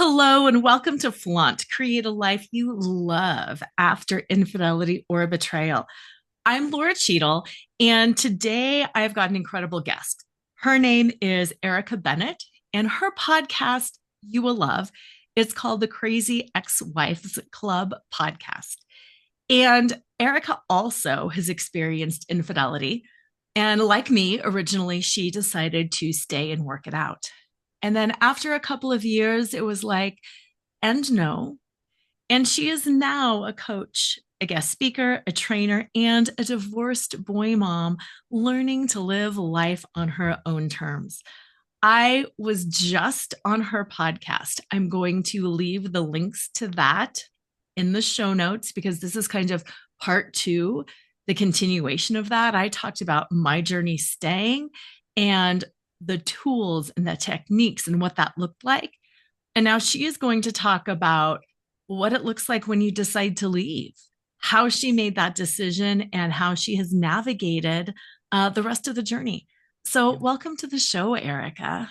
Hello and welcome to Flaunt. Create a life you love after infidelity or betrayal. I'm Laura Cheadle, and today I've got an incredible guest. Her name is Erica Bennett, and her podcast you will love. It's called the Crazy Ex-Wives Club podcast. And Erica also has experienced infidelity. And like me, originally, she decided to stay and work it out. And then after a couple of years, it was like, and no. And she is now a coach, a guest speaker, a trainer, and a divorced boy mom learning to live life on her own terms. I was just on her podcast. I'm going to leave the links to that in the show notes because this is kind of part two, the continuation of that. I talked about my journey staying and the tools and the techniques and what that looked like. And now she is going to talk about what it looks like when you decide to leave, how she made that decision, and how she has navigated the rest of the journey. So, welcome to the show, Erica.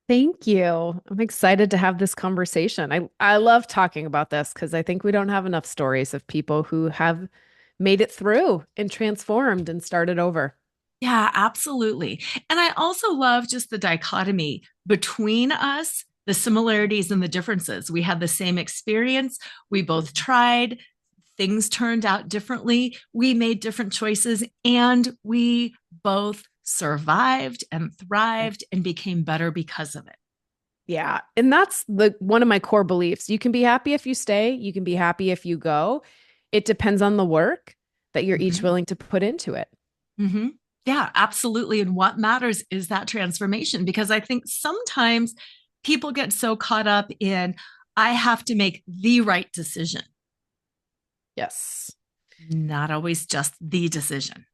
Thank you. I'm excited to have this conversation. I love talking about this because I think we don't have enough stories of people who have made it through and transformed and started over. Yeah, absolutely. And I also love just the dichotomy between us, the similarities and the differences. We had the same experience. We both tried. Things turned out differently. We made different choices and we both survived and thrived and became better because of it. Yeah. And that's the one of my core beliefs. You can be happy if you stay, you can be happy if you go. It depends on the work that you're each Mm-hmm. willing to put into it. Mm-hmm. Yeah, absolutely. And what matters is that transformation because I think sometimes people get so caught up in, I have to make the right decision, Yes. not always just the decision.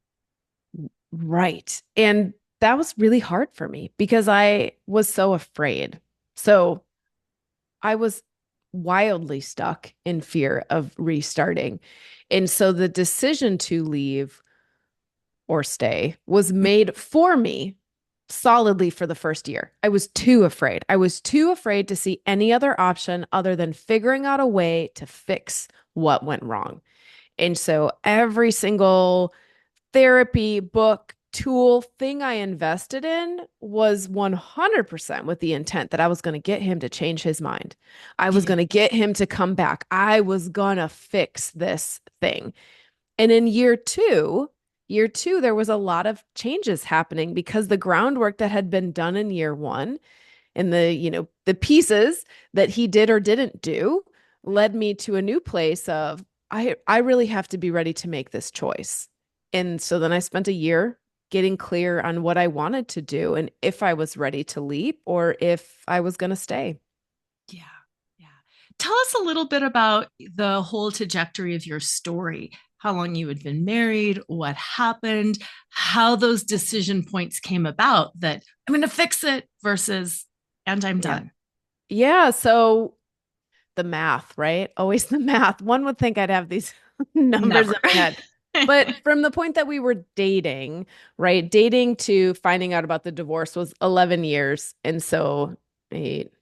Right. And that was really hard for me because I was so afraid. So I was wildly stuck in fear of restarting. And so the decision to leave or stay was made for me solidly for the first year. I was too afraid. I was too afraid to see any other option other than figuring out a way to fix what went wrong. And so every single therapy, book, tool, thing I invested in was 100% with the intent that I was going to get him to change his mind. I was Yeah. going to get him to come back. I was going to fix this thing. And in year two, there was a lot of changes happening because the groundwork that had been done in year one and the pieces that he did or didn't do led me to a new place of I really have to be ready to make this choice. And so then I spent a year getting clear on what I wanted to do and if I was ready to leap or if I was going to stay. Yeah. Yeah. Tell us a little bit about the whole trajectory of your story, how long you had been married, what happened, how those decision points came about that I'm going to fix it versus, and I'm Yeah. done. Yeah, so the math, right? Always the math. One would think I'd have these numbers in Never. my head. But from the point that we were dating, right? Dating to finding out about the divorce was 11 years. And so eight,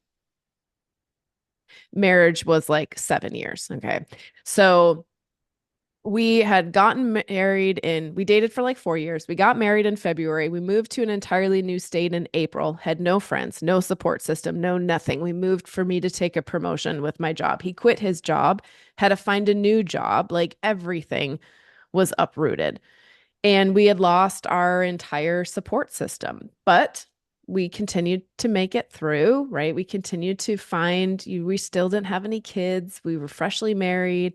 marriage was like 7 years. Okay. So we had gotten married we dated for like 4 years. We got married in February. We moved to an entirely new state in April, had no friends, no support system, no nothing. We moved for me to take a promotion with my job. He quit his job, had to find a new job. Like everything was uprooted. And we had lost our entire support system. But we continued to make it through, right? We continued to find you. We still didn't have any kids. We were freshly married.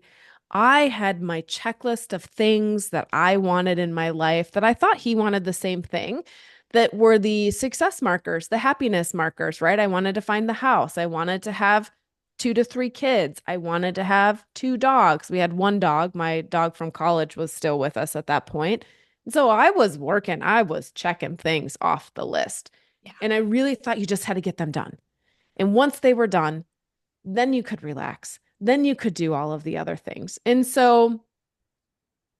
I had my checklist of things that I wanted in my life that I thought he wanted the same thing, that were the success markers, the happiness markers, right? I wanted to find the house. I wanted to have 2 to 3 kids. I wanted to have 2 dogs. We had one dog. My dog from college was still with us at that point. So I was working, I was checking things off the list. Yeah. And I really thought you just had to get them done. And once they were done, then you could relax. Then you could do all of the other things. And so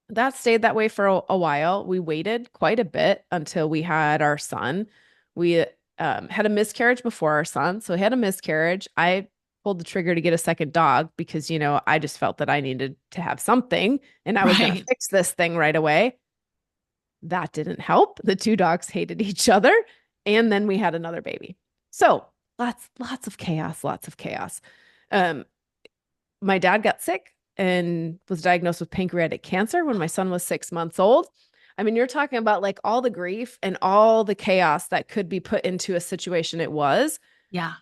that stayed that way for a while. We waited quite a bit until we had our son. We had a miscarriage before our son. So we had a miscarriage. I pulled the trigger to get a second dog because, I just felt that I needed to have something and I was going to Right. fix this thing right away. That didn't help. The two dogs hated each other. And then we had another baby. So lots of chaos, lots of chaos. Um, my dad got sick and was diagnosed with pancreatic cancer when my son was 6 months old. I mean, you're talking about like all the grief and all the chaos that could be put into a situation it was. Yeah.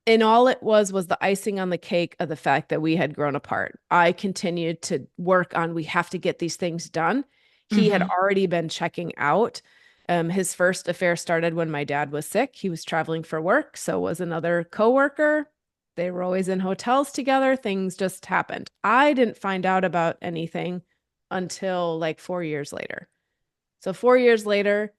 And all it was the icing on the cake of the fact that we had grown apart. I continued to work on, we have to get these things done. He had Hmm. already been checking out. His first affair started when my dad was sick. He was traveling for work. So was another coworker. They were always in hotels together. Things just happened. I didn't find out about anything until like 4 years later. So 4 years later,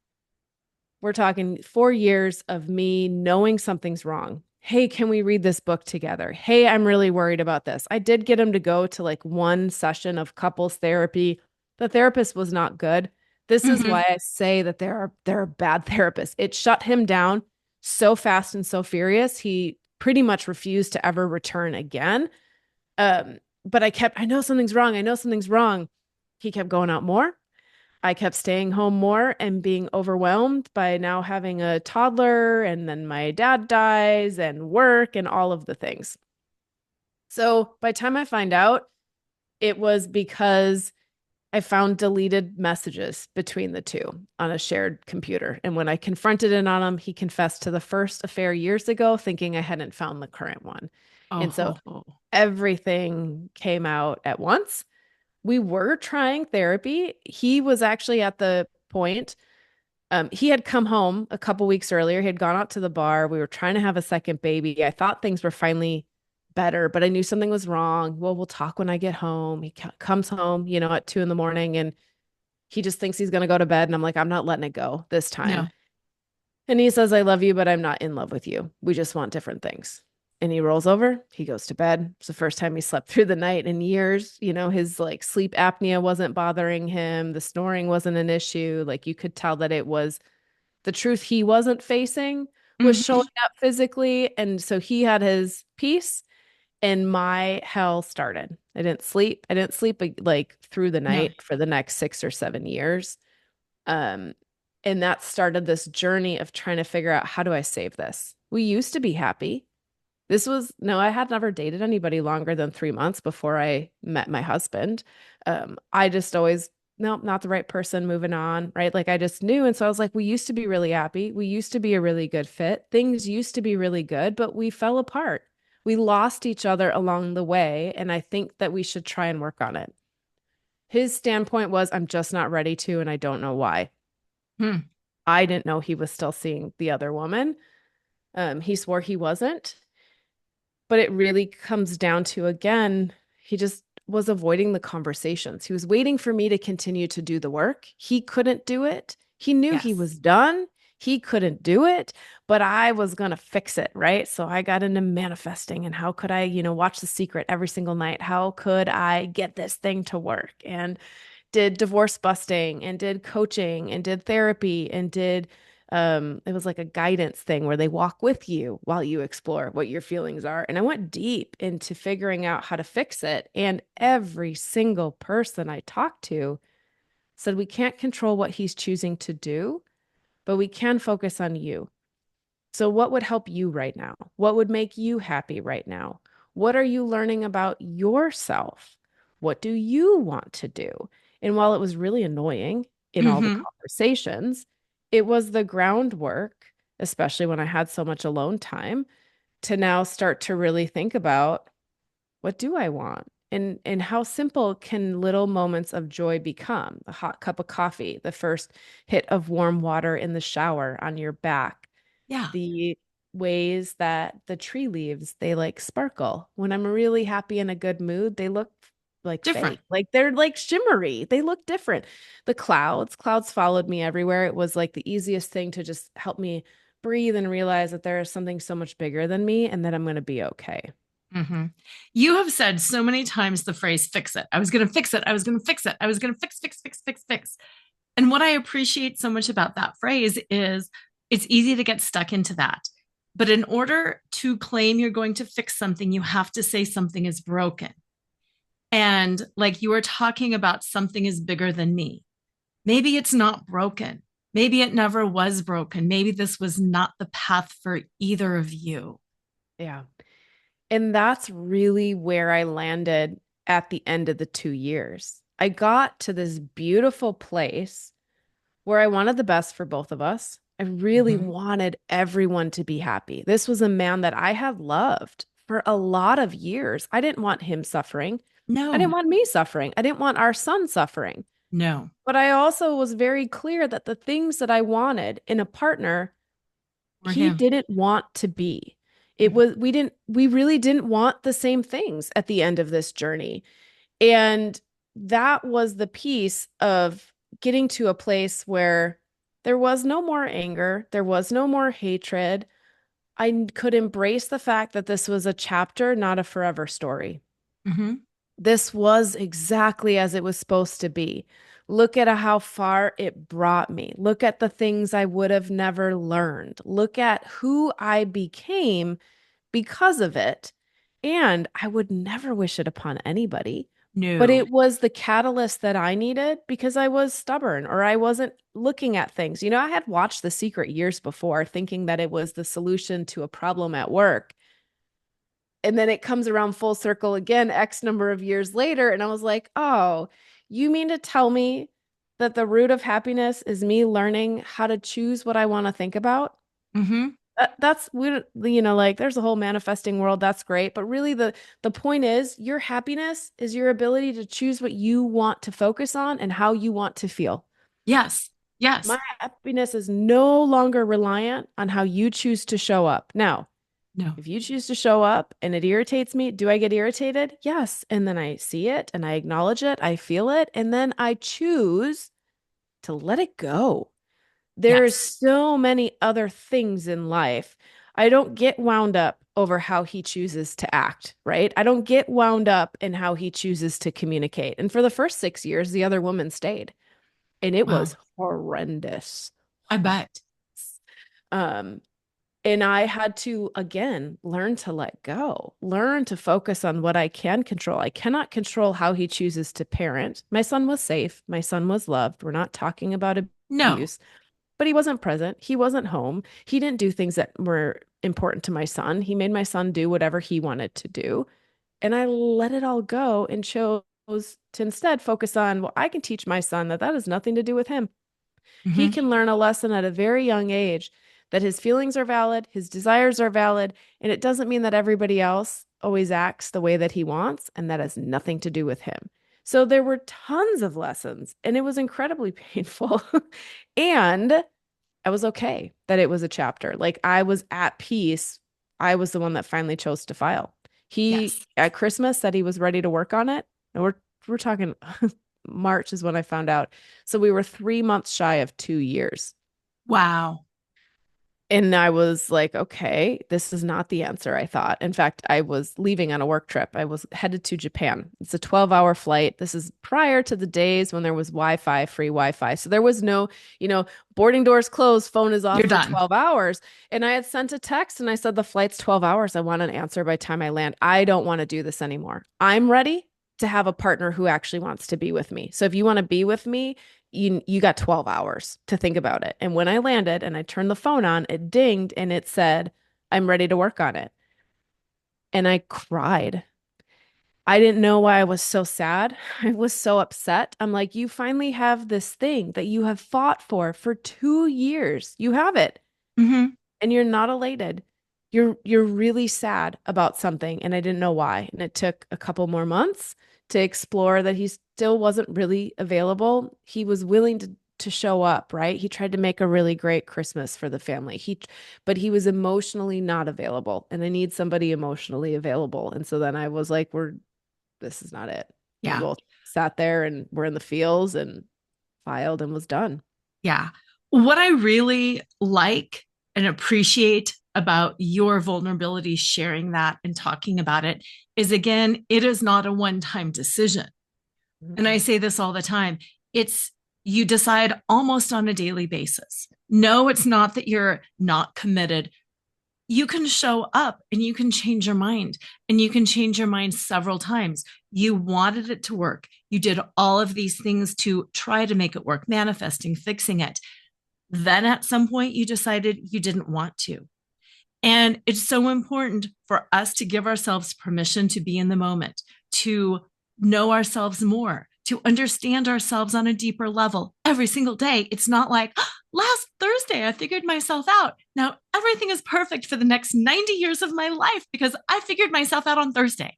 we're talking 4 years of me knowing something's wrong. Hey, can we read this book together? Hey, I'm really worried about this. I did get him to go to like one session of couples therapy. The therapist was not good. This is Hmm. why I say that there are bad therapists. It shut him down so fast and so furious. He pretty much refused to ever return again. But I know something's wrong. I know something's wrong. He kept going out more. I kept staying home more and being overwhelmed by now having a toddler, and then my dad dies and work and all of the things. So by the time I find out, it was because I found deleted messages between the two on a shared computer. And when I confronted it on him, he confessed to the first affair years ago, thinking I hadn't found the current one. Oh, And so ho, ho. everything came out at once. We were trying therapy. He was actually at the point. He had come home a couple weeks earlier. He had gone out to the bar. We were trying to have a second baby. I thought things were finally better, but I knew something was wrong. Well, we'll talk when I get home. He comes home, at 2 in the morning, and he just thinks he's going to go to bed. And I'm like, I'm not letting it go this time. No. And he says, I love you, but I'm not in love with you. We just want different things. And he rolls over, he goes to bed. It's the first time he slept through the night in years. His like sleep apnea wasn't bothering him. The snoring wasn't an issue. Like you could tell that it was the truth he wasn't facing was showing Hmm. up physically. And so he had his peace and my hell started. I didn't sleep. I didn't sleep like through the No. night for the next 6 or 7 years. Um, and that started this journey of trying to figure out, how do I save this? We used to be happy. No, I had never dated anybody longer than 3 months before I met my husband. I just always, no, not the right person, moving on, right? Like I just knew. And so I was like, we used to be really happy. We used to be a really good fit. Things used to be really good, but we fell apart. We lost each other along the way. And I think that we should try and work on it. His standpoint was, I'm just not ready to, and I don't know why. Hmm. I didn't know he was still seeing the other woman. He swore he wasn't. But it really comes down to, again, he just was avoiding the conversations. He was waiting for me to continue to do the work. He couldn't do it. He knew he was Yes. done. He couldn't do it, but I was going to fix it, right? So I got into manifesting, and how could I, watch The Secret every single night? How could I get this thing to work? And did divorce busting and did coaching and did therapy and did it was like a guidance thing where they walk with you while you explore what your feelings are. And I went deep into figuring out how to fix it. And every single person I talked to said, we can't control what he's choosing to do, but we can focus on you. So, what would help you right now? What would make you happy right now? What are you learning about yourself? What do you want to do? And while it was really annoying in all the Hmm. conversations, it was the groundwork, especially when I had so much alone time, to now start to really think about, what do I want? And how simple can little moments of joy become? A hot cup of coffee, the first hit of warm water in the shower on your back, Yeah. the ways that the tree leaves, they like sparkle. When I'm really happy in a good mood, they look like Different. fake. Like they're like shimmery. They look different. The clouds followed me everywhere. It was like the easiest thing to just help me breathe and realize that there is something so much bigger than me and that I'm going to be okay. Hmm. You have said so many times the phrase fix it. I was going to fix it. I was going to fix it. I was going to fix, fix, fix, fix, fix. And what I appreciate so much about that phrase is it's easy to get stuck into that. But in order to claim you're going to fix something, you have to say something is broken. And like you were talking about, something is bigger than me. Maybe it's not broken. Maybe it never was broken. Maybe this was not the path for either of you. Yeah. And that's really where I landed at the end of the 2 years. I got to this beautiful place where I wanted the best for both of us. I really Mm-hmm. wanted everyone to be happy. This was a man that I had loved for a lot of years. I didn't want him suffering. I didn't No, want me suffering. I didn't want our son suffering. no, But I also was very clear that the things that I wanted in a partner, or he him. didn't want to be. We really didn't want the same things at the end of this journey. And that was the piece of getting to a place where there was no more anger, there was no more hatred. Could embrace the fact that this was a chapter, not a forever story. Mm-hmm. This was exactly as it was supposed to be. Look at how far it brought me. Look at the things I would have never learned. Look at who I became because of it. And I would never wish it upon anybody. But No. it was the catalyst that I needed because I was stubborn or I wasn't looking at things. I had watched The Secret years before, thinking that it was the solution to a problem at work. And then it comes around full circle again, X number of years later. And I was like, oh, you mean to tell me that the root of happiness is me learning how to choose what I want to think about? Mm-hmm. That's like there's a whole manifesting world. That's great. But really the point is your happiness is your ability to choose what you want to focus on and how you want to feel. Yes. My Yes. happiness is no longer reliant on how you choose to show up. Now, No. if you choose to show up and it irritates me, do I get irritated? Yes. And then I see it and I acknowledge it, I feel it, and then I choose to let it go. There's Yes. so many other things in life. I don't get wound up over how he chooses to act, right? I don't get wound up in how he chooses to communicate. And for the first 6 years, the other woman stayed, and it Wow. was horrendous. I bet. Um, and I had to, again, learn to let go, learn to focus on what I can control. I cannot control how he chooses to parent. My son was safe. My son was loved. We're not talking about No. abuse, but he wasn't present. He wasn't home. He didn't do things that were important to my son. He made my son do whatever he wanted to do. And I let it all go and chose to instead focus on, well, I can teach my son that that has nothing to do with him. He Mm-hmm. can learn a lesson at a very young age that his feelings are valid, his desires are valid, and it doesn't mean that everybody else always acts the way that he wants, and that has nothing to do with him. So there were tons of lessons, and it was incredibly painful. And I was okay that it was a chapter. Like I was at peace. I was the one that finally chose to file. He Yes. at Christmas said he was ready to work on it. And we're talking March is when I found out. So we were 3 months shy of 2 years. Wow. And I was like, okay, this is not the answer, I thought. In fact, I was leaving on a work trip. I was headed to Japan. It's a 12-hour flight. This is prior to the days when there was Wi-Fi, free Wi-Fi. So there was no, boarding doors closed, phone is off You're for done. 12 hours. And I had sent a text and I said, the flight's 12 hours. I want an answer by the time I land. I don't want to do this anymore. I'm ready to have a partner who actually wants to be with me. So if you want to be with me, you got 12 hours to think about it. And when I landed and I turned the phone on, it dinged and it said, I'm ready to work on it. And I cried. I didn't know why I was so sad. I was so upset. I'm like, you finally have this thing that you have fought for 2 years. You have it Mm-hmm. and you're not elated. You're really sad about something and I didn't know why. And it took a couple more months to explore that he still wasn't really available. He was willing to show up, right? He tried to make a really great Christmas for the family. But he was emotionally not available and I need somebody emotionally available. And so then I was like, this is not it. We Yeah. both sat there and were in the fields and filed and was done. Yeah. What I really like and appreciate about your vulnerability, sharing that and talking about it, is again, it is not a one time decision. And I Mm-mm. say this all the time. It's you decide almost on a daily basis. No, it's not that you're not committed. you can show up and you can change your mind, and you can change your mind several times. You wanted it to work. You did all of these things to try to make it work, manifesting, fixing it. Then at some point, you decided you didn't want to. And it's so important for us to give ourselves permission to be in the moment, to know ourselves more, to understand ourselves on a deeper level every single day. It's not like, "Oh, last Thursday, I figured myself out. Now everything is perfect for the next 90 years of my life because I figured myself out on Thursday."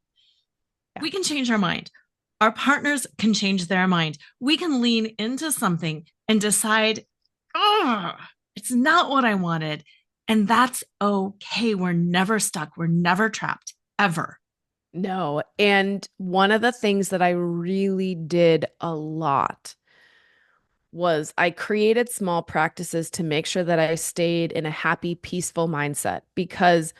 Yeah. We can change our mind. Our partners can change their mind. We can lean into something and decide, oh, it's not what I wanted. And that's okay. We're never stuck. We're never trapped, ever. No. And one of the things that I really did a lot was I created small practices to make sure that I stayed in a happy, peaceful mindset because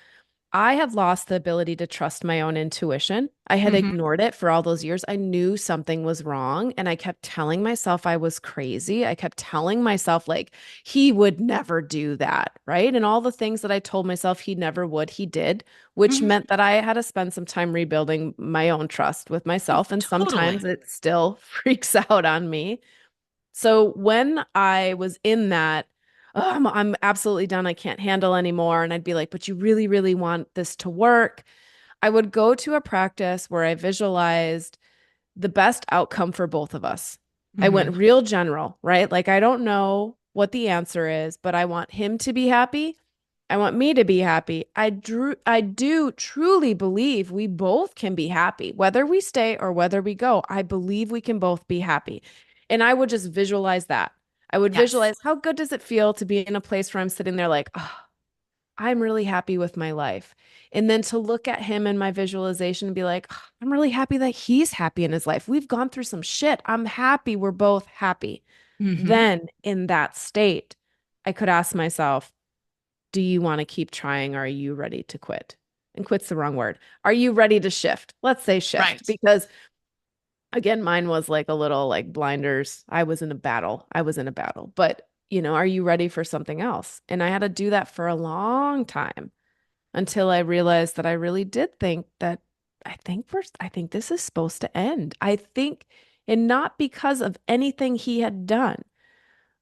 I had lost the ability to trust my own intuition. I had Mm-hmm. ignored it for all those years. I knew something was wrong, and I kept telling myself I was crazy. I kept telling myself, like, he would never do that. Right. And all the things that I told myself he never would, he did, which Mm-hmm. meant that I had to spend some time rebuilding my own trust with myself. And sometimes Totally. it still freaks out on me. So when I was in that, "Oh, I'm absolutely done. I can't handle anymore." And I'd be like, "But you really, really want this to work." I would go to a practice where I visualized the best outcome for both of us. I Mm-hmm. went real general, right? Like, I don't know what the answer is, but I want him to be happy. I want me to be happy. I do truly believe we both can be happy, whether we stay or whether we go. I believe we can both be happy. And I would just visualize that. I would Yes. visualize how good does it feel to be in a place where I'm sitting there like, oh, I'm really happy with my life. And then to look at him in my visualization and be like, "Oh, I'm really happy that he's happy in his life. We've gone through some shit. I'm happy. We're both happy." Mm-hmm. Then in that state, I could ask myself, do you want to keep trying? Or are you ready to quit? And quit's the wrong word. Are you ready to shift? Let's say shift, Right. because again, mine was like a little like blinders. I was in a battle. I was in a battle. But, are you ready for something else? And I had to do that for a long time until I realized that I really did think that I think this is supposed to end. I think, and not because of anything he had done,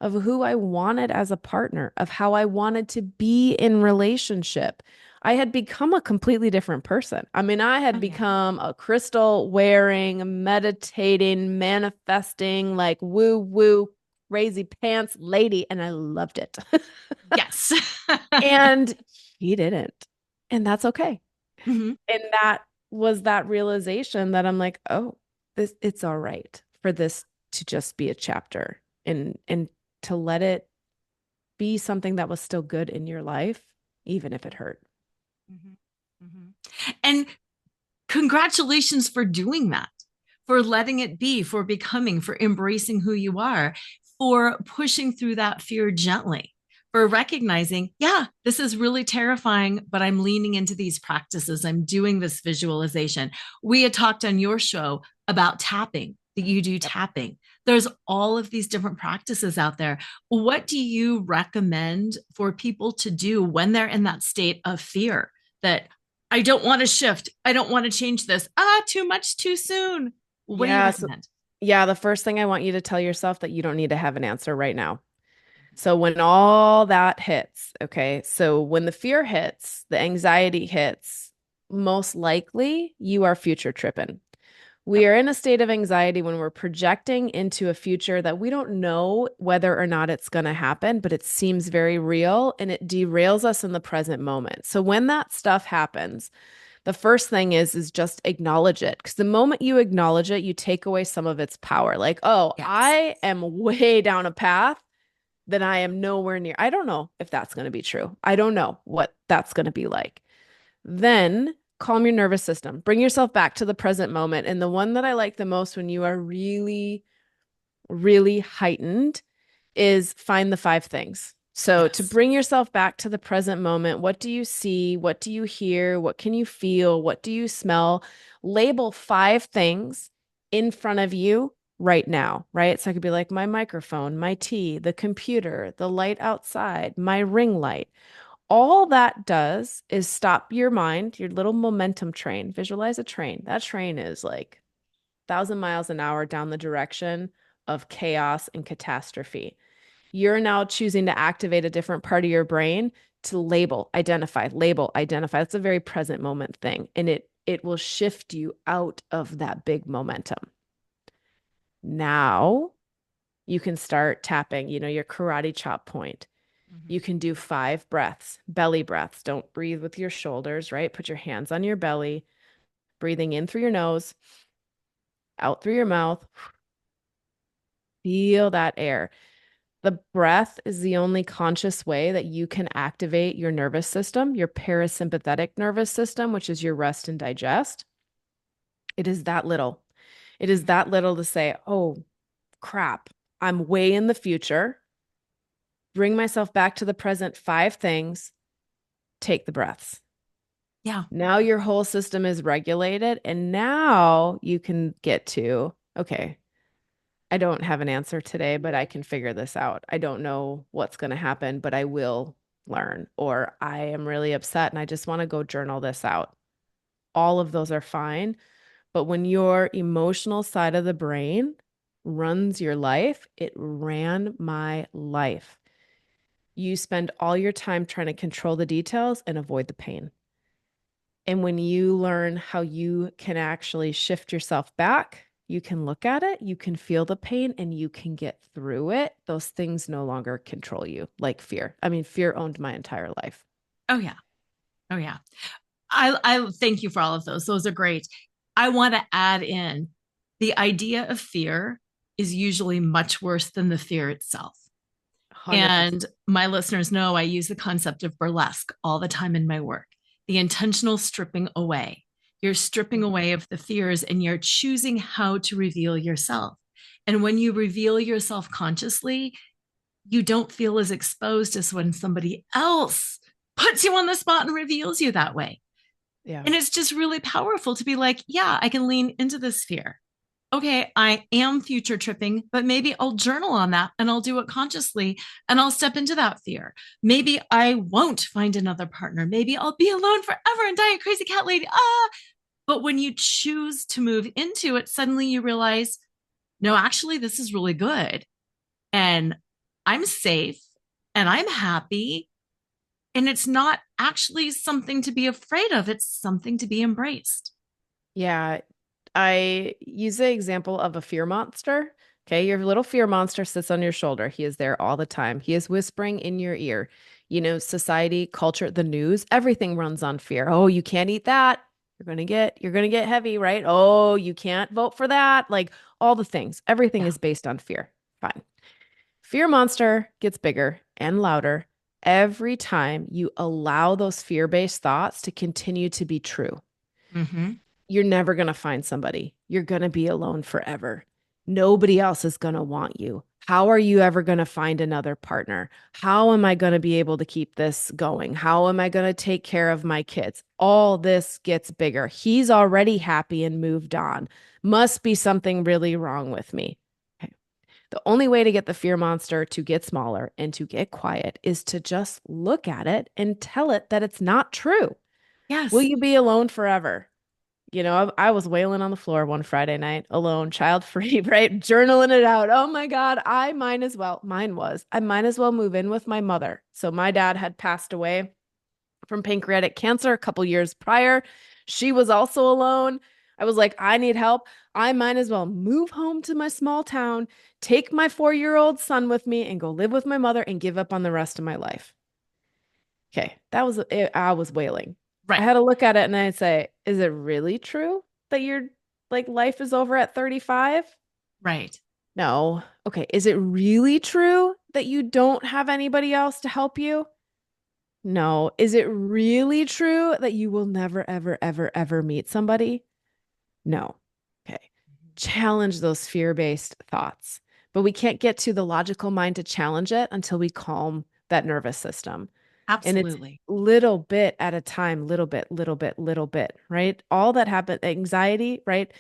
of who I wanted as a partner, of how I wanted to be in relationship. I had become a completely different person. I mean, I had Oh, yeah. become a crystal wearing, meditating, manifesting, like woo woo, crazy pants lady, and I loved it. Yes. And he didn't. And that's okay. Mm-hmm. And that was that realization that I'm like, oh, it's all right for this to just be a chapter and to let it be something that was still good in your life, even if it hurt. Mm-hmm. Mm-hmm. And congratulations for doing that, for letting it be, for becoming, for embracing who you are, for pushing through that fear gently, for recognizing, yeah, this is really terrifying, but I'm leaning into these practices. I'm doing this visualization. We had talked on your show about tapping, that you do Yep. tapping. There's all of these different practices out there. What do you recommend for people to do when they're in that state of fear that I don't want to shift. I don't want to change this. Too much too soon. What do you Yeah. So, recommend? yeah, the first thing I want you to tell yourself that you don't need to have an answer right now. So when all that hits, okay, so when the fear hits, the anxiety hits, most likely you are future tripping. We Yep. are in a state of anxiety when we're projecting into a future that we don't know whether or not it's going to happen, but it seems very real and it derails us in the present moment. So when that stuff happens, the first thing is just acknowledge it. Because the moment you acknowledge it, you take away some of its power. Like, oh, Yes. I am way down a path that I am nowhere near. I don't know if that's going to be true. I don't know what that's going to be like. Then calm your nervous system. Bring yourself back to the present moment. And the one that I like the most when you are really, really heightened is find the five things. So to Yes. bring yourself back to the present moment, what do you see? What do you hear? What can you feel? What do you smell? Label five things in front of you right now, right? So I could be like my microphone, my tea, the computer, the light outside, my ring light. All that does is stop your mind, your little momentum train. Visualize a train. That train is like 1,000 miles an hour down the direction of chaos and catastrophe. You're now choosing to activate a different part of your brain to label, identify, label, identify. That's a very present moment thing. And it will shift you out of that big momentum. Now you can start tapping, your karate chop point. Mhm. You can do 5 breaths, belly breaths. Don't breathe with your shoulders, right? Put your hands on your belly, breathing in through your nose, out through your mouth. Feel that air. The breath is the only conscious way that you can activate your nervous system, your parasympathetic nervous system, which is your rest and digest. It is that little. It is that little to say, oh, crap, I'm way in the future. Bring myself back to the present, 5 things, take the breaths. Yeah. Now your whole system is regulated, and now you can get to, okay, I don't have an answer today, but I can figure this out. I don't know what's going to happen, but I will learn. Or I am really upset and I just want to go journal this out. All of those are fine. But when your emotional side of the brain runs your life, it ran my life. You spend all your time trying to control the details and avoid the pain. And when you learn how you can actually shift yourself back, you can look at it, you can feel the pain, and you can get through it. Those things no longer control you, like fear. I mean, fear owned my entire life. Oh yeah. Oh yeah. I thank you for all of those. Those are great. I want to add in the idea of fear is usually much worse than the fear itself. 100%. And my listeners know I use the concept of burlesque all the time in my work, the intentional stripping away. You're stripping away of the fears and you're choosing how to reveal yourself. And when you reveal yourself consciously, you don't feel as exposed as when somebody else puts you on the spot and reveals you that way. Yeah. And it's just really powerful to be like, yeah, I can lean into this fear. Okay, I am future tripping, but maybe I'll journal on that and I'll do it consciously and I'll step into that fear. Maybe I won't find another partner. Maybe I'll be alone forever and die a crazy cat lady. Ah, but when you choose to move into it, suddenly you realize, no, actually, this is really good. And I'm safe and I'm happy. And it's not actually something to be afraid of, it's something to be embraced. Yeah. I use the example of a fear monster. Okay. Your little fear monster sits on your shoulder. He is there all the time. He is whispering in your ear. Society, culture, the news, everything runs on fear. Oh, you can't eat that. You're going to get heavy, right? Oh, you can't vote for that. Like all the things. Everything Yeah. is based on fear. Fine. Fear monster gets bigger and louder every time you allow those fear-based thoughts to continue to be true. Mm-hmm. You're never going to find somebody. You're going to be alone forever. Nobody else is going to want you. How are you ever going to find another partner? How am I going to be able to keep this going? How am I going to take care of my kids? All this gets bigger. He's already happy and moved on. Must be something really wrong with me. Okay. The only way to get the fear monster to get smaller and to get quiet is to just look at it and tell it that it's not true. Will Yes. you be alone forever? I was wailing on the floor one Friday night, alone, child free, right? Journaling it out. Oh my God, I might as well move in with my mother. So my dad had passed away from pancreatic cancer a couple years prior. She was also alone. I was like, I need help. I might as well move home to my small town, take my 4-year-old son with me, and go live with my mother and give up on the rest of my life. Okay, that was it. I was wailing. I Right. had to look at it and I'd say, is it really true that your like life is over at 35? Right. No. Okay, is it really true that you don't have anybody else to help you? No. Is it really true that you will never, ever, ever, ever meet somebody? No. Okay. Challenge those fear-based thoughts. But we can't get to the logical mind to challenge it until we calm that nervous system. And it's Absolutely. little bit at a time, little bit, little bit, little bit, right? All that happens, anxiety, right?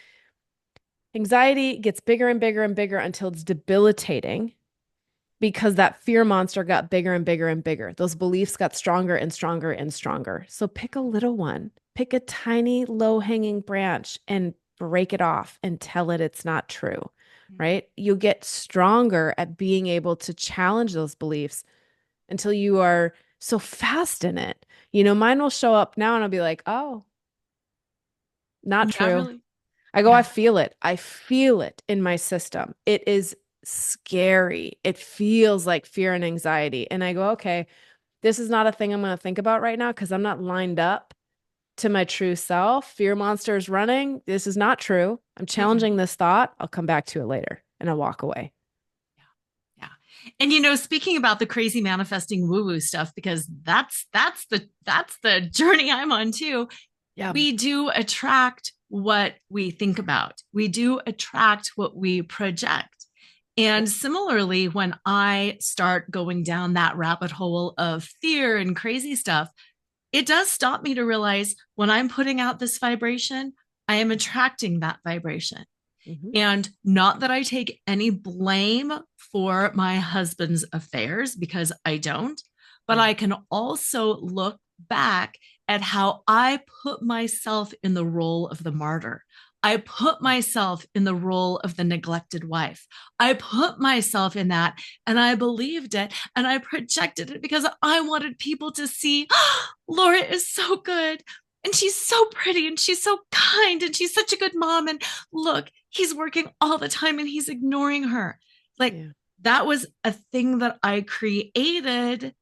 Anxiety gets bigger and bigger and bigger until it's debilitating. because that fear monster got bigger and bigger and bigger. Those beliefs got stronger and stronger and stronger. So pick a little one, pick a tiny low hanging branch and break it off and tell it it's not true, right? You get stronger at being able to challenge those beliefs until you are so fast in it. Mine will show up now and I'll be like, oh, not Not true. really. I go, I Yeah. feel it. I feel it in my system. It is scary. It feels like fear and anxiety. And I go, okay, this is not a thing I'm going to think about right now because I'm not lined up to my true self. Fear monster is running. This is not true. I'm Mm-mm. challenging this thought. I'll come back to it later and I'll walk away. Yeah. And speaking about the crazy manifesting woo-woo stuff, because that's the journey I'm on too. Yeah. We do attract what we think about. We do attract what we project. Yep. And similarly, when I start going down that rabbit hole of fear and crazy stuff, it does stop me to realize when I'm putting out this vibration, I am attracting that vibration. Mm-hmm. And not that I take any blame for my husband's affairs, because I don't, but Yeah. I can also look back at how I put myself in the role of the martyr. I put myself in the role of the neglected wife. I put myself in that and I believed it and I projected it because I wanted people to see, oh, Laura is so good and she's so pretty and she's so kind and she's such a good mom. And look, he's working all the time and he's ignoring her. Like, Yeah. that was a thing that I created.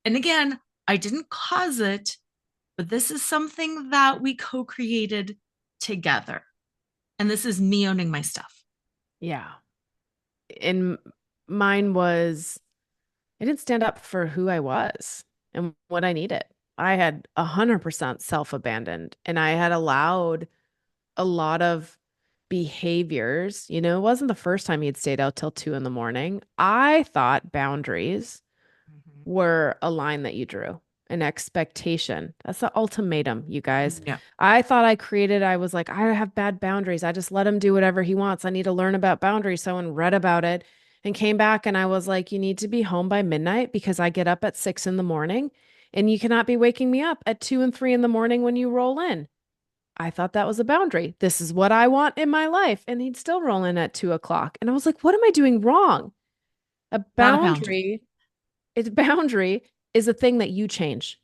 And again, I didn't cause it, but this is something that we co created together. And this is me owning my stuff. Yeah. And mine was, I didn't stand up for who I was and what I needed. I had 100% self-abandoned and I had allowed a lot of behaviors. It wasn't the first time he'd stayed out till 2 in the morning. I thought boundaries Mm-hmm. were a line that you drew, an expectation. That's the ultimatum, you guys. No, I thought I created, I was like, I have bad boundaries. I just let him do whatever he wants. I need to learn about boundaries. So I went and read about it and came back and I was like, you need to be home by midnight because I get up at 6 in the morning and you cannot be waking me up at 2 and 3 in the morning when you roll in. I thought that was a boundary. This is what I want in my life. And he'd still roll in at 2 o'clock. And I was like, what am I doing wrong? A not a boundary. boundary, it's boundary is a thing that you change.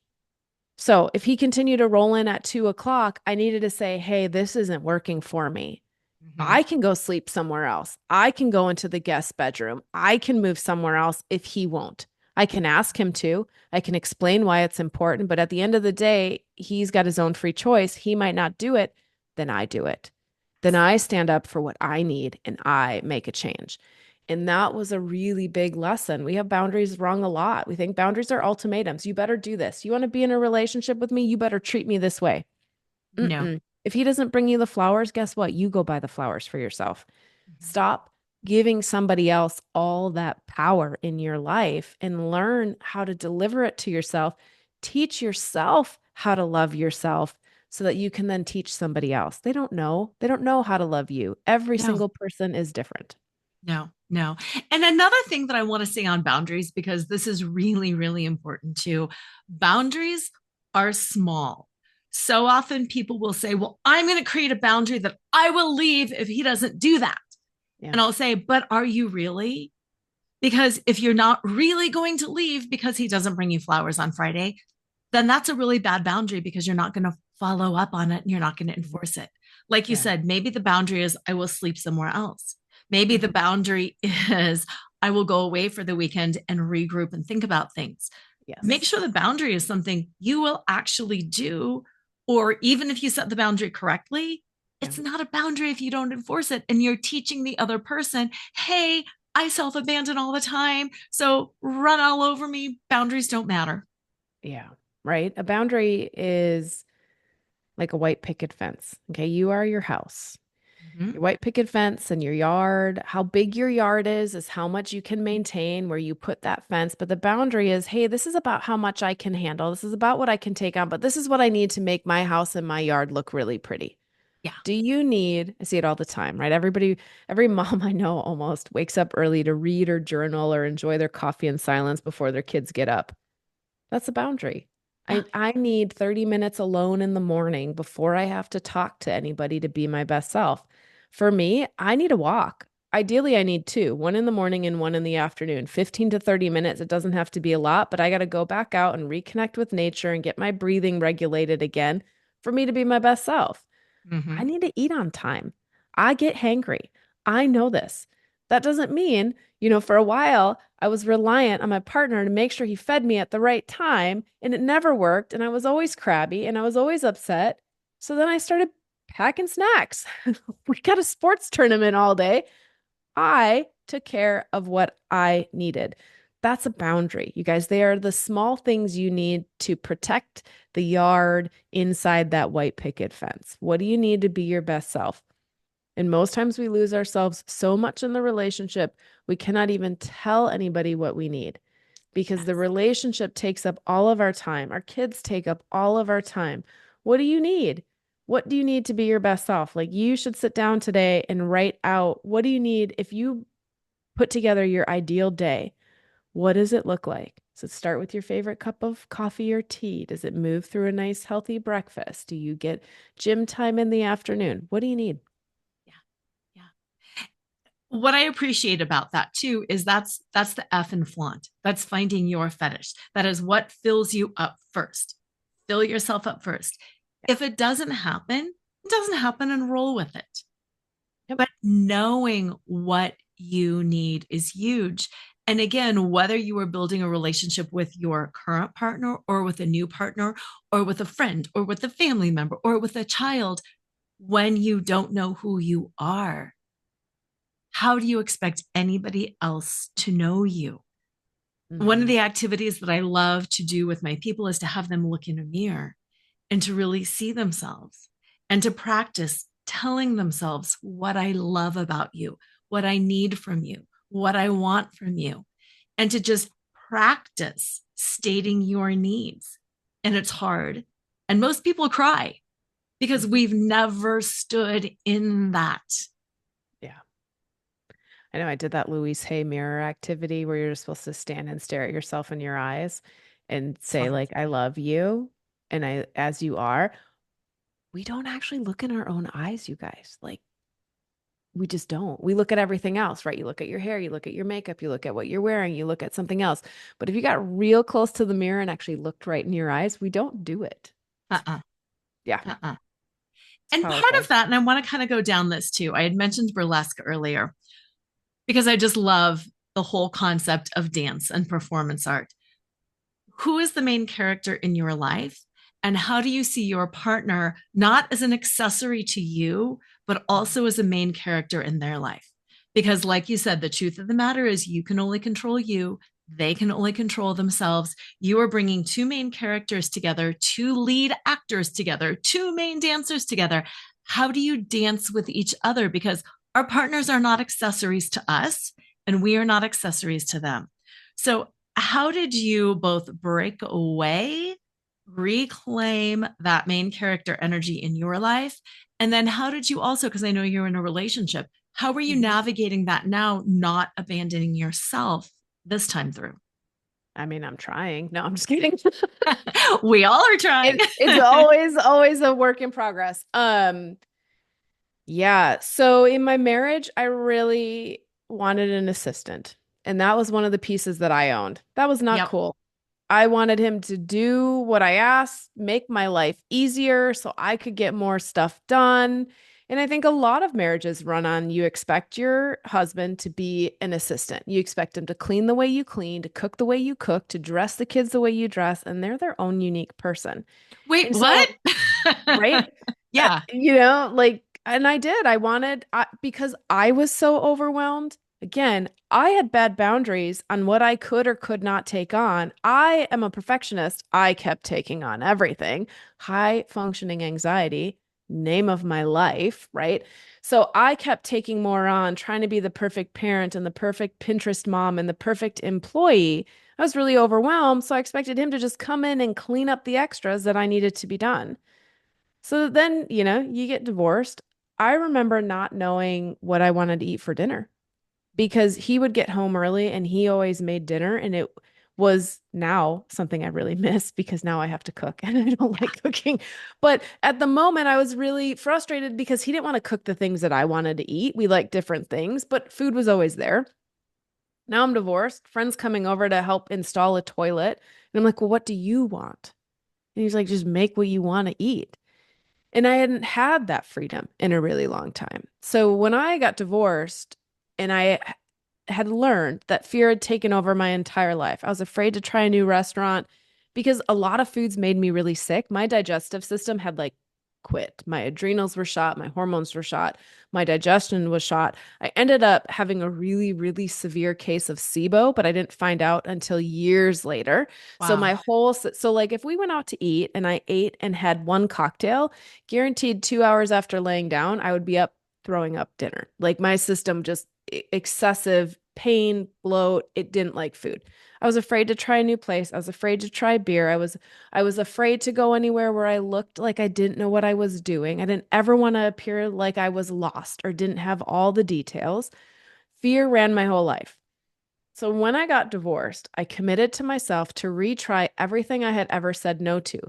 So if he continued to roll in at 2 o'clock, I needed to say, hey, this isn't working for me. Mm-hmm. I can go sleep somewhere else. I can go into the guest bedroom. I can move somewhere else if he won't. I can ask him to. I can explain why it's important. But at the end of the day, he's got his own free choice. He might not do it. Then I do it. Then I stand up for what I need and I make a change. And that was a really big lesson. We have boundaries wrong a lot. We think boundaries are ultimatums. You better do this. You want to be in a relationship with me? You better treat me this way. No. Mm-mm. If he doesn't bring you the flowers, guess what? You go buy the flowers for yourself. Mm-hmm. Stop giving somebody else all that power in your life and learn how to deliver it to yourself. Teach yourself how to love yourself so that you can then teach somebody else. They don't know. They don't know how to love you. Every No. single person is different. No, no. And another thing that I want to say on boundaries, because this is really, really important too, boundaries are small. So often people will say, well, I'm going to create a boundary that I will leave if he doesn't do that. Yeah. And I'll say, but are you really? Because if you're not really going to leave because he doesn't bring you flowers on Friday, then that's a really bad boundary because you're not going to follow up on it and you're not going to Mhm. enforce it. Like you Yeah. said, maybe the boundary is I will sleep somewhere else. Maybe the Mhm. boundary is I will go away for the weekend and regroup and think about things. Make Yes. sure the boundary is something you will actually do. Or even if you set the boundary correctly, Yeah. it's not a boundary if you don't enforce it. And you're teaching the other person, hey, I self abandon all the time. So run all over me. Boundaries don't matter. Yeah. Right. A boundary is like a white picket fence. Okay. You are your house. Mm-hmm. Your white picket fence and your yard, how big your yard is how much you can maintain where you put that fence. But the boundary is, hey, this is about how much I can handle. This is about what I can take on, but this is what I need to make my house and my yard look really pretty. Yeah. Do you need, I see it all the time, right? Every mom I know almost wakes up early to read or journal or enjoy their coffee in silence before their kids get up. That's a boundary. Yeah. I need 30 minutes alone in the morning before I have to talk to anybody to be my best self. For me, I need a walk. Ideally, I need two, one in the morning and one in the afternoon. 15 to 30 minutes. It doesn't have to be a lot, but I got to go back out and reconnect with nature and get my breathing regulated again for me to be my best self. I Hmm. need to eat on time. I get hangry. I know this. That doesn't mean, for a while, I was reliant on my partner to make sure he fed me at the right time, and it never worked. And I was always crabby and I was always upset. So then I started packing snacks. We got a sports tournament all day. I took care of what I needed. That's a boundary. You guys, they are the small things you need to protect the yard inside that white picket fence. What do you need to be your best self? And most times we lose ourselves so much in the relationship, we cannot even tell anybody what we need because the Yes. relationship takes up all of our time. Our kids take up all of our time. What do you need? What do you need to be your best self? Like you should sit down today and write out what do you need if you put together your ideal day. What does it look like? Does it start with your favorite cup of coffee or tea? Does it move through a nice, healthy breakfast? Do you get gym time in the afternoon? What do you need? Yeah. Yeah. What I appreciate about that too is that's the F and flaunt. That's finding your fetish. That is what fills you up first. Fill yourself up first. If it doesn't happen, it doesn't happen and roll with it. Yep. But knowing what you need is huge. And again, whether you are building a relationship with your current partner or with a new partner or with a friend or with a family member or with a child, when you don't know who you are, how do you expect anybody else to know you? One of Mm-hmm. the activities that I love to do with my people is to have them look in a mirror and to really see themselves and to practice telling themselves what I love about you, what I need from you, what I want from you, and to just practice stating your needs. And it's hard. And most people cry because Mm-hmm. we've never stood in that. Yeah. I know I did that Louise Hay mirror activity where you're supposed to stand and stare at yourself in your eyes and It's say, hard. like, I love you. And I, as you are, we don't actually look in our own eyes, you guys. Like, we just don't. We look at everything else, right? You look at your hair, you look at your makeup, you look at what you're wearing, you look at something else. But if you got real close to the mirror and actually looked right in your eyes, we don't do it. Uh-uh. Yeah, Uh-uh. it's And part of powerful. that, and I want to kind of go down this too. I had mentioned burlesque earlier because I just love the whole concept of dance and performance art. Who is the main character in your life? And how do you see your partner not as an accessory to you, but also as a main character in their life? Because, like you said, the truth of the matter is you can only control you. They can only control themselves. You are bringing two main characters together, two lead actors together, two main dancers together. How do you dance with each other? Because our partners are not accessories to us, and we are not accessories to them. So, how did you both break away, reclaim that main character energy in your life? And then how did you also, because I know you're in a relationship, how are you Mhm. navigating that now, not abandoning yourself this time through? I mean, I'm trying. No, I'm just kidding. We all are trying. It's always a work in progress. Yeah. So in my marriage, I really wanted an assistant. And that was one of the pieces that I owned. That was not Yep. cool. I wanted him to do what I asked, make my life easier so I could get more stuff done. And I think a lot of marriages run on you expect your husband to be an assistant. You expect him to clean the way you clean, to cook the way you cook, to dress the kids the way you dress, and they're their own unique person. Wait, And what? so, right? Yeah. Like, and I did. Because I was so overwhelmed. Again, I had bad boundaries on what I could or could not take on. I am a perfectionist. I kept taking on everything. High functioning anxiety, name of my life, right? So I kept taking more on, trying to be the perfect parent and the perfect Pinterest mom and the perfect employee. I was really overwhelmed. So I expected him to just come in and clean up the extras that I needed to be done. So then, you get divorced. I remember not knowing what I wanted to eat for dinner because he would get home early and he always made dinner. And it was now something I really miss because now I have to cook and I don't Yeah. like cooking. But at the moment, I was really frustrated because he didn't want to cook the things that I wanted to eat. We like different things, but food was always there. Now I'm divorced, friends coming over to help install a toilet. And I'm like, well, what do you want? And he's like, just make what you want to eat. And I hadn't had that freedom in a really long time. So when I got divorced and I had learned that fear had taken over my entire life, I was afraid to try a new restaurant because a lot of foods made me really sick. My digestive system had like quit. My adrenals were shot, my hormones were shot, my digestion was shot. I ended up having a really, really severe case of SIBO, but I didn't find out until years later. So Wow. like if we went out to eat and I ate and had one cocktail, guaranteed 2 hours after laying down, I would be up throwing up dinner. Like my system just excessive pain, bloat, it didn't like food. I was afraid to try a new place. I was afraid to try beer. I was afraid to go anywhere where I looked like I didn't know what I was doing. I didn't ever want to appear like I was lost or didn't have all the details. Fear ran my whole life. So when I got divorced, I committed to myself to retry everything I had ever said no to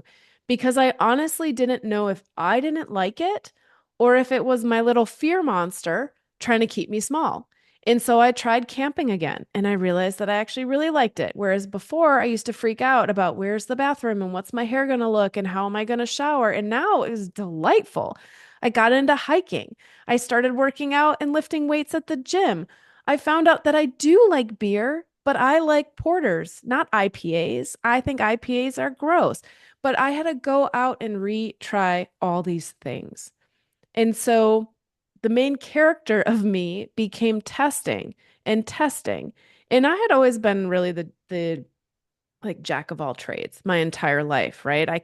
because I honestly didn't know if I didn't like it or if it was my little fear monster trying to keep me small. And so I tried camping again and I realized that I actually really liked it. Whereas before I used to freak out about where's the bathroom and what's my hair going to look and how am I going to shower. And now it was delightful. I got into hiking. I started working out and lifting weights at the gym. I found out that I do like beer, but I like porters, not IPAs. I think IPAs are gross. But I had to go out and retry all these things. And so the main character of me became testing and testing. And I had always been really the like jack of all trades my entire life, right? I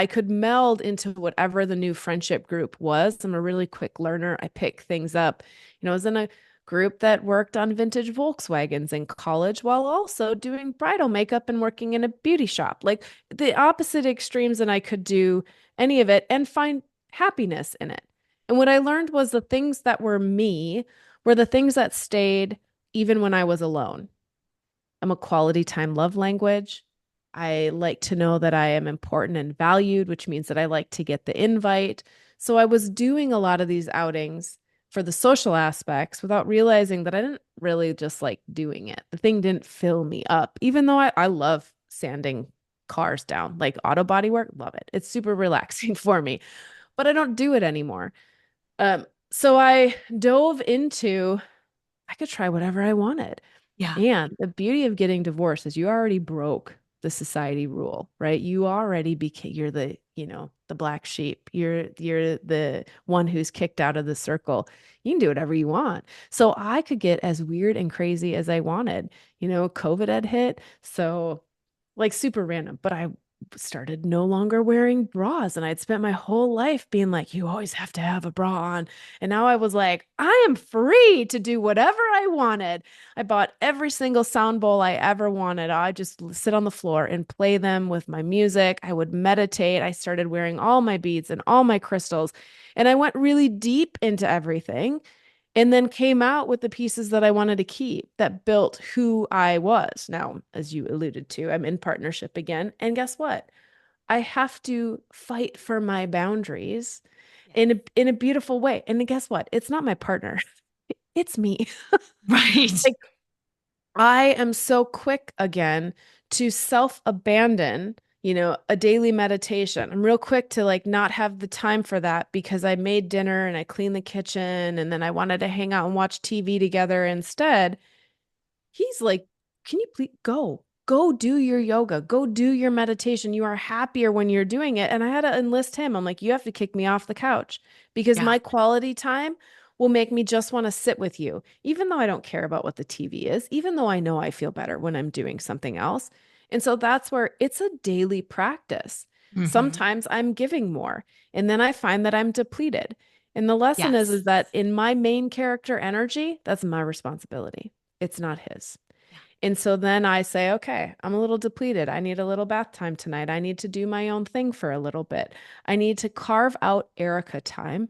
could meld into whatever the new friendship group was. I'm a really quick learner. I pick things up. I was in a group that worked on vintage Volkswagens in college while also doing bridal makeup and working in a beauty shop. Like the opposite extremes, and I could do any of it and find happiness in it. And what I learned was the things that were me were the things that stayed even when I was alone. I'm a quality time love language. I like to know that I am important and valued, which means that I like to get the invite. So I was doing a lot of these outings for the social aspects without realizing that I didn't really just like doing it. The thing didn't fill me up, even though I love sanding cars down, like auto body work, love it. It's super relaxing for me, but I don't do it anymore. So I dove into, I could try whatever I wanted. Yeah. And the beauty of getting divorced is you already broke the society rule, right? You already became you're the black sheep. You're the one who's kicked out of the circle. You can do whatever you want. So I could get as weird and crazy as I wanted. COVID had hit, so like super random, but I started no longer wearing bras and I'd spent my whole life being like you always have to have a bra on. And now I was like, I am free to do whatever I wanted. I bought every single sound bowl I ever wanted. I just sit on the floor and play them with my music. I would meditate. I started wearing all my beads and all my crystals. And I went really deep into everything and then came out with the pieces that I wanted to keep that built who I was. Now, as you alluded to, I'm in partnership again. And guess what? I have to fight for my boundaries in a beautiful way. And guess what? It's not my partner. It's me. Right. Like I am so quick again to self-abandon, a daily meditation. I'm real quick to like not have the time for that because I made dinner and I cleaned the kitchen and then I wanted to hang out and watch TV together instead. He's like, can you please go do your yoga, go do your meditation. You are happier when you're doing it. And I had to enlist him. I'm like, you have to kick me off the couch because Yeah. my quality time will make me just want to sit with you, even though I don't care about what the TV is, even though I know I feel better when I'm doing something else. And so that's where it's a daily practice. Hmm. Sometimes I'm giving more, and then I find that I'm depleted. And the lesson is Yes. that in my main character energy, that's my responsibility. It's not his. And so then I say, okay, I'm a little depleted. I need a little bath time tonight. I need to do my own thing for a little bit. I need to carve out Erica time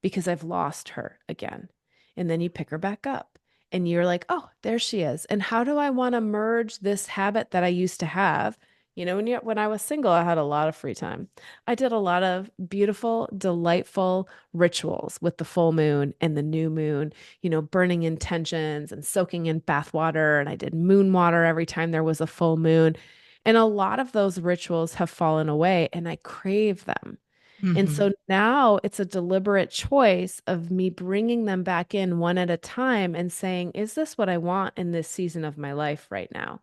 because I've lost her again. And then you pick her back up and you're like, oh, there she is. And how do I want to merge this habit that I used to have? When I was single, I had a lot of free time. I did a lot of beautiful, delightful rituals with the full moon and the new moon, burning intentions and soaking in bath water. And I did moon water every time there was a full moon. And a lot of those rituals have fallen away and I crave them. And Hmm. so now it's a deliberate choice of me bringing them back in one at a time and saying, is this what I want in this season of my life right now?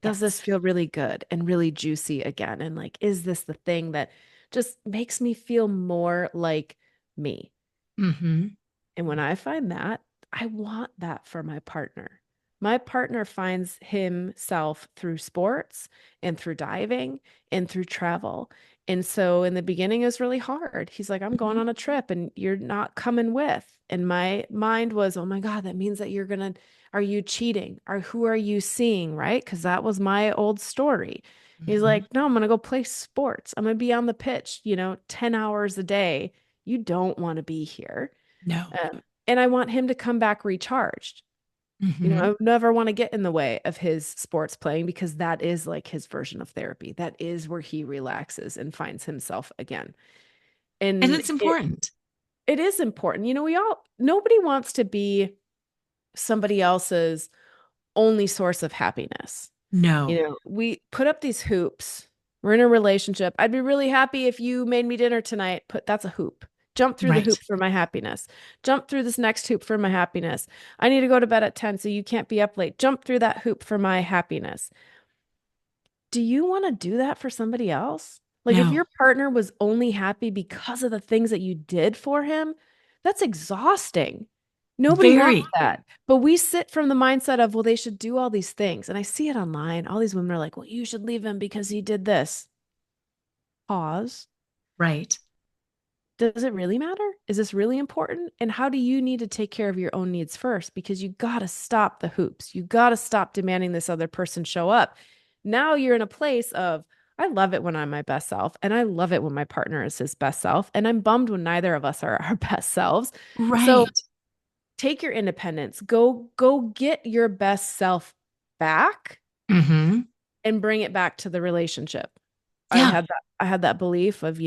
Does this Yes. feel really good and really juicy again? And like, is this the thing that just makes me feel more like me? Hmm. And when I find that, I want that for my partner. My partner finds himself through sports and through diving and through travel. And so in the beginning, it was really hard. He's like, I'm going Hmm. on a trip and you're not coming with. And my mind was, oh my God, that means that are you cheating? Or who are you seeing? Right? Because that was my old story. He's Hmm. like, no, I'm going to go play sports. I'm going to be on the pitch, 10 hours a day. You don't want to be here. No. And I want him to come back recharged. Hmm. I would never want to get in the way of his sports playing because that is like his version of therapy. That is where he relaxes and finds himself again. And And it's important. it is important. Nobody wants to be somebody else's only source of happiness. No. We put up these hoops. We're in a relationship. I'd be really happy if you made me dinner tonight. That's a hoop. Jump through the Right. hoop for my happiness. Jump through this next hoop for my happiness. I need to go to bed at 10 so you can't be up late. Jump through that hoop for my happiness. Do you want to do that for somebody else? Like if No. your partner was only happy because of the things that you did for him, that's exhausting. Nobody wants Very. that. But we sit from the mindset of, well, they should do all these things. And I see it online. All these women are like, well, you should leave him because he did this. Pause. Right. Does it really matter? Is this really important? And how do you need to take care of your own needs first? Because you got to stop the hoops. You got to stop demanding this other person show up. Now you're in a place of, I love it when I'm my best self, and I love it when my partner is his best self. And I'm bummed when neither of us are our best selves. So Right. take your independence. Go get your best self back Hmm. and bring it back to the relationship. Yeah. I had that belief of,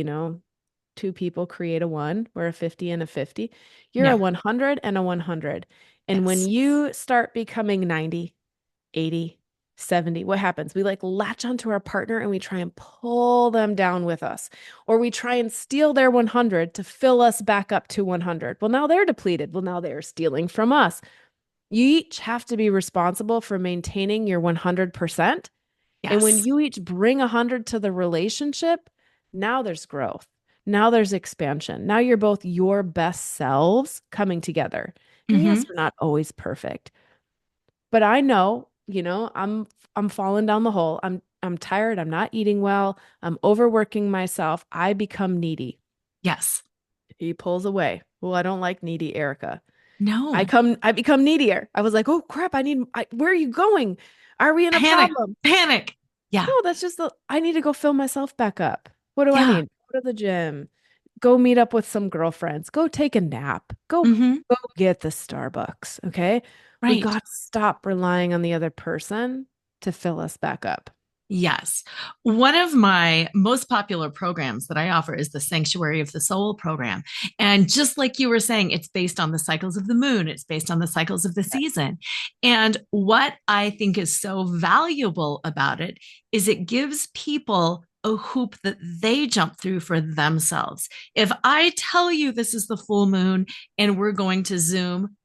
two people create a one. We're a 50 and a 50. You're a No. 100 and a 100. And when Yes. you start becoming 90, 80, 70, what happens? We like latch onto our partner and we try and pull them down with us, or we try and steal their 100 to fill us back up to 100. Well, now they're depleted. Well, now they're stealing from us. You each have to be responsible for maintaining your 100%. And when Yes. you each bring 100 to the relationship, now there's growth. Now there's expansion. Now you're both your best selves coming together. And Hmm. yes, we're not always perfect, but I know, I'm falling down the hole. I'm tired. I'm not eating well. I'm overworking myself. I become needy. Yes. He pulls away. Well, I don't like needy Erica. No. I become needier. I was like, oh crap, where are you going? Are we in a Panic. problem? Panic. Yeah. No, I need to go fill myself back up. What do I Yeah. need? Go to the gym, go meet up with some girlfriends, go take a nap, Hmm. go get the Starbucks. Okay. We Right. got to stop relying on the other person to fill us back up. Yes. One of my most popular programs that I offer is the Sanctuary of the Soul program. And just like you were saying, it's based on the cycles of the moon, it's based on the cycles of the season. And what I think is so valuable about it is it gives people a hoop that they jump through for themselves. If I tell you this is the full moon and we're going to Zoom,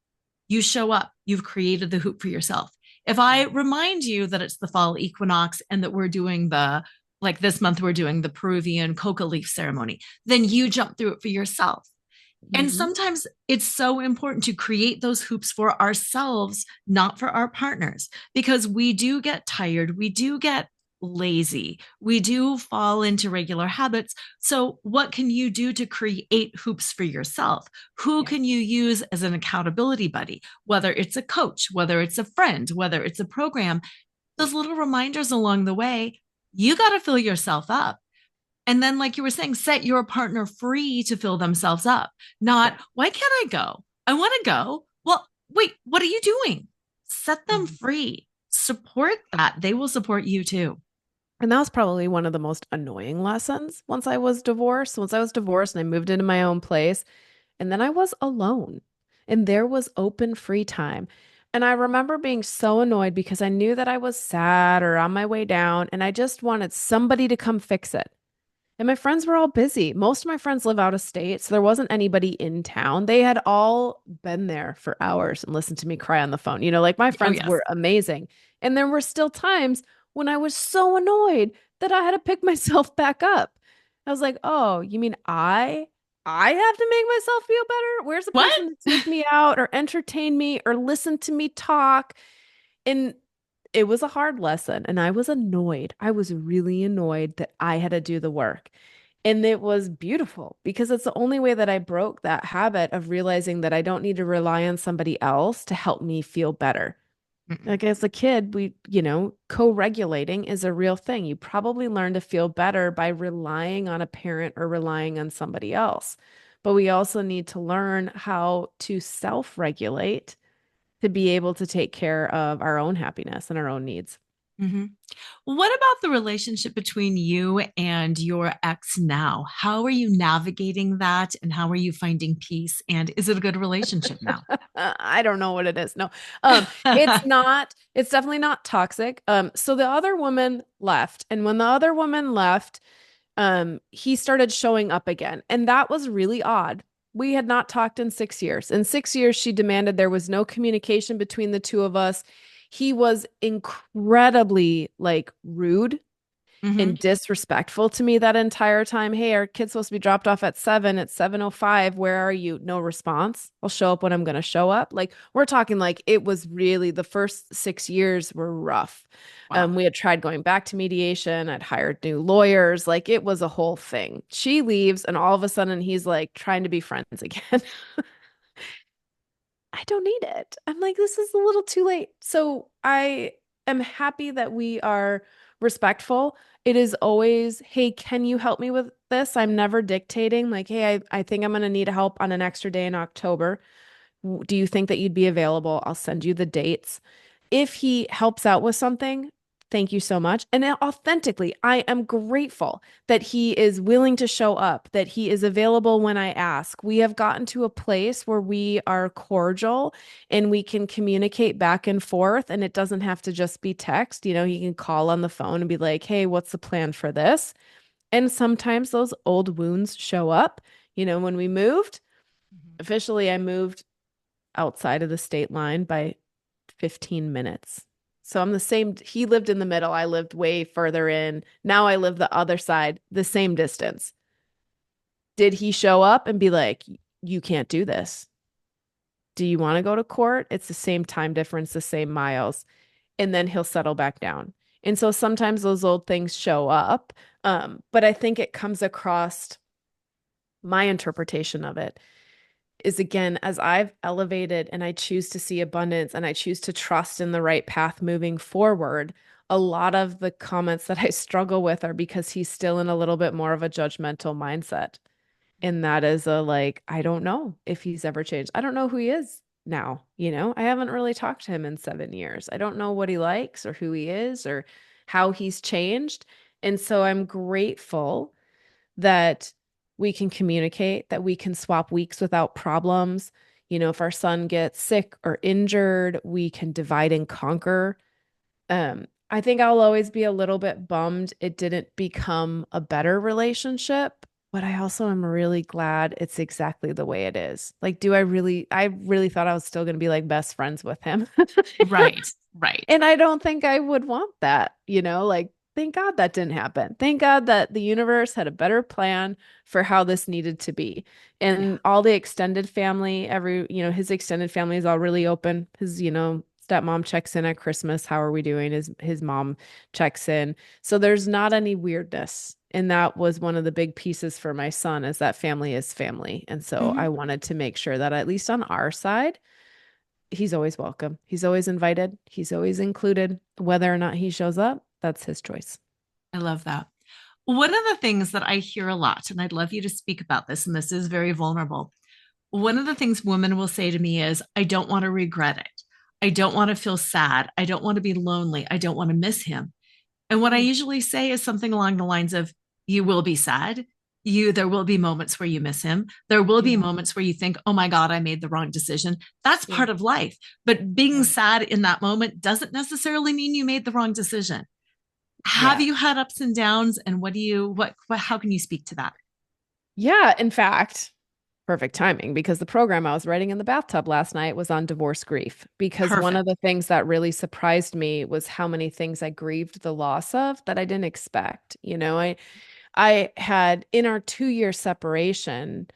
you show up, you've created the hoop for yourself. If I remind you that it's the fall equinox and that we're doing like this month, we're doing the Peruvian coca leaf ceremony, then you jump through it for yourself. And Mm-hmm. sometimes it's so important to create those hoops for ourselves, not for our partners, because we do get tired. We do get lazy. We do fall into regular habits. So, what can you do to create hoops for yourself? Who Yeah. can you use as an accountability buddy? Whether it's a coach, whether it's a friend, whether it's a program, those little reminders along the way, you got to fill yourself up. And then, like you were saying, set your partner free to fill themselves up. Yeah. Not, why can't I go? I want to go. Well, wait, what are you doing? Set them Mhm. free. Support that. They will support you too. And that was probably one of the most annoying lessons once I was divorced. Once I was divorced and I moved into my own place, and then I was alone and there was open free time. And I remember being so annoyed because I knew that I was sad or on my way down, and I just wanted somebody to come fix it. And my friends were all busy. Most of my friends live out of state, so there wasn't anybody in town. They had all been there for hours and listened to me cry on the phone. Like my Oh, friends yes. were amazing. And there were still times when I was so annoyed that I had to pick myself back up. I was like, "Oh, you mean I have to make myself feel better? Where's the What? person to take me out or entertain me or listen to me talk?" And it was a hard lesson, and I was annoyed. I was really annoyed that I had to do the work. And it was beautiful because it's the only way that I broke that habit of realizing that I don't need to rely on somebody else to help me feel better. Mm-mm. Like as a kid, co-regulating is a real thing. You probably learn to feel better by relying on a parent or relying on somebody else. But we also need to learn how to self-regulate to be able to take care of our own happiness and our own needs. Mhm. What about the relationship between you and your ex now? How are you navigating that and how are you finding peace? And is it a good relationship now? I don't know what it is. No. It's definitely not toxic. So the other woman left, and when the other woman left, he started showing up again. And that was really odd. We had not talked in 6 years. In 6 years, she demanded there was no communication between the two of us. He was incredibly like rude Hmm. and disrespectful to me that entire time. Hey, our kid's supposed to be dropped off at 7. It's 7:05. Where are you? No response. I'll show up when I'm going to show up. Like we're talking like it was really the first 6 years were rough. Wow. We had tried going back to mediation. I'd hired new lawyers. Like it was a whole thing. She leaves, and all of a sudden he's like trying to be friends again. I don't need it. I'm like, this is a little too late. So I am happy that we are respectful. It is always, hey, can you help me with this? I'm never dictating, like, hey, I think I'm going to need help on an extra day in October. Do you think that you'd be available? I'll send you the dates. If he helps out with something, thank you so much. And authentically, I am grateful that he is willing to show up, that he is available when I ask. We have gotten to a place where we are cordial and we can communicate back and forth, and it doesn't have to just be text. He can call on the phone and be like, hey, what's the plan for this? And sometimes those old wounds show up. When we moved, Mhm. officially, I moved outside of the state line by 15 minutes. So I'm the same. He lived in the middle. I lived way further in. Now I live the other side, the same distance. Did he show up and be like, you can't do this? Do you want to go to court? It's the same time difference, the same miles. And then he'll settle back down. And so sometimes those old things show up. But I think it comes across my interpretation of it is again, as I've elevated and I choose to see abundance and I choose to trust in the right path moving forward, a lot of the comments that I struggle with are because he's still in a little bit more of a judgmental mindset. And that is like, I don't know if he's ever changed. I don't know who he is now. I haven't really talked to him in 7 years. I don't know what he likes or who he is or how he's changed. And so I'm grateful that we can communicate, that we can swap weeks without problems. If our son gets sick or injured, we can divide and conquer. I think I'll always be a little bit bummed it didn't become a better relationship, but I also am really glad it's exactly the way it is. Like, I really thought I was still going to be like best friends with him. Right, right. And I don't think I would want that, like, thank God that didn't happen. Thank God that the universe had a better plan for how this needed to be. Yeah. And all the extended family, his extended family is all really open. His, Stepmom checks in at Christmas. How are we doing? His mom checks in. So there's not any weirdness. And that was one of the big pieces for my son is that family is family. And so I Mhm. wanted to make sure that at least on our side, he's always welcome. He's always invited. He's always included. Whether or not he shows up, that's his choice. I love that. One of the things that I hear a lot, and I'd love you to speak about this, and this is very vulnerable. One of the things women will say to me is, I don't want to regret it. I don't want to feel sad. I don't want to be lonely. I don't want to miss him. And what I Mm. usually say is something along the lines of, you will be sad. There will be moments where you miss him. There will be Yeah. moments where you think, oh my God, I made the wrong decision. That's Yeah. part of life. But being Right. sad in that moment doesn't necessarily mean you made the wrong decision. Have Yeah. you had ups and downs? And how can you speak to that? Yeah. In fact, perfect timing because the program I was writing in the bathtub last night was on divorce grief. Because one of Perfect. the things that really surprised me was how many things I grieved the loss of that I didn't expect. I had in our 2 year separation,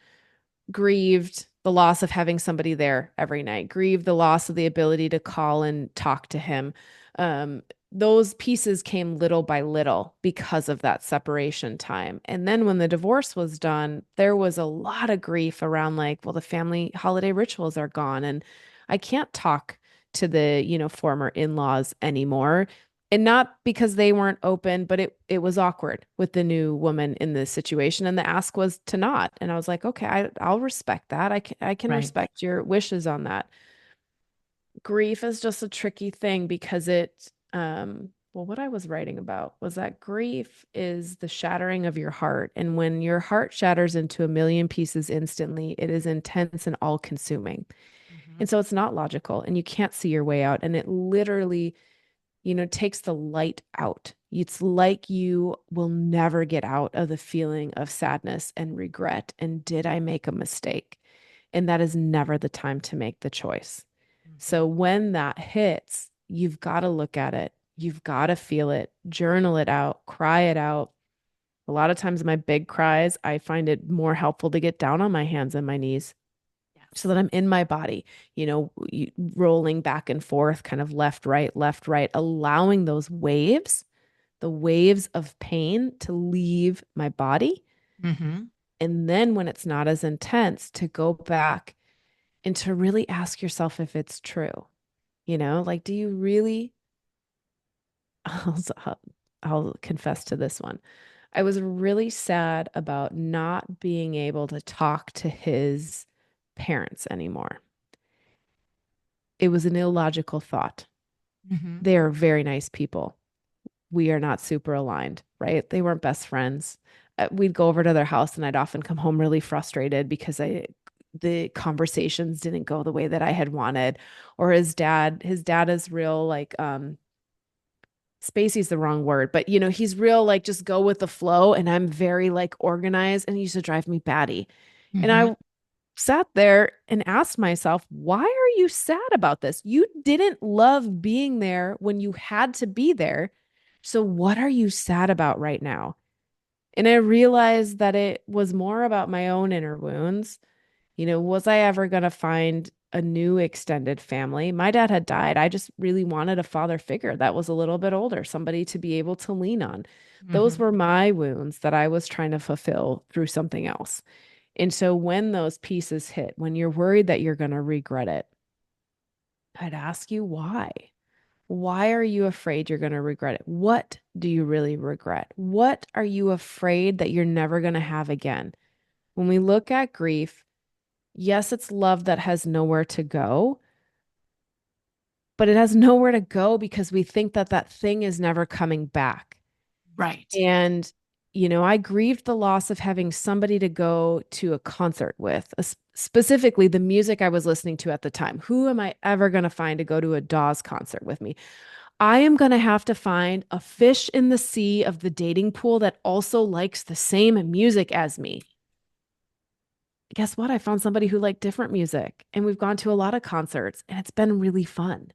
grieved the loss of having somebody there every night, grieved the loss of the ability to call and talk to him. Um, those pieces came little by little because of that separation time. And then when the divorce was done, there was a lot of grief around like, well, the family holiday rituals are gone and I can't talk to the, former in-laws anymore. And not because they weren't open, but it was awkward with the new woman in this situation. And the ask was to not. And I was like, okay, I'll respect that. I can Right. respect your wishes on that. Grief is just a tricky thing because well, what I was writing about was that grief is the shattering of your heart. And when your heart shatters into a million pieces instantly, it is intense and all consuming. Mhm. And so it's not logical and you can't see your way out. And it literally takes the light out. It's like you will never get out of the feeling of sadness and regret. And did I make a mistake? And that is never the time to make the choice. So Mhm. when that hits, you've got to look at it. You've got to feel it, journal it out, cry it out. A lot of times, my big cries, I find it more helpful to get down on my hands and my knees so Yes. that I'm in my body, rolling back and forth, kind of left, right, allowing those waves, the waves of pain to leave my body. Hmm. And then when it's not as intense, to go back and to really ask yourself if it's true. Like, do you really? I'll, I'll confess to this one. I was really sad about not being able to talk to his parents anymore. It was an illogical thought. Hmm. They are very nice people. We are not super aligned, right? They weren't best friends. We'd go over to their house and I'd often come home really frustrated because the conversations didn't go the way that I had wanted. Or his dad is real like spacey's the wrong word, but he's real like just go with the flow and I'm very like organized and he used to drive me batty. And Hmm. I sat there and asked myself, why are you sad about this? You didn't love being there when you had to be there. So what are you sad about right now? And I realized that it was more about my own inner wounds. Was I ever going to find a new extended family? My dad had died. I just really wanted a father figure that was a little bit older, somebody to be able to lean on. Those Hmm. were my wounds that I was trying to fulfill through something else. And so when those pieces hit, when you're worried that you're going to regret it, I'd ask you why. Why are you afraid you're going to regret it? What do you really regret? What are you afraid that you're never going to have again? When we look at grief, yes, it's love that has nowhere to go, but it has nowhere to go because we think that that thing is never coming back. Right. And, I grieved the loss of having somebody to go to a concert with, specifically the music I was listening to at the time. Who am I ever going to find to go to a Dawes concert with me? I am going to have to find a fish in the sea of the dating pool that also likes the same music as me. Guess what? I found somebody who liked different music, and we've gone to a lot of concerts, and it's been really fun.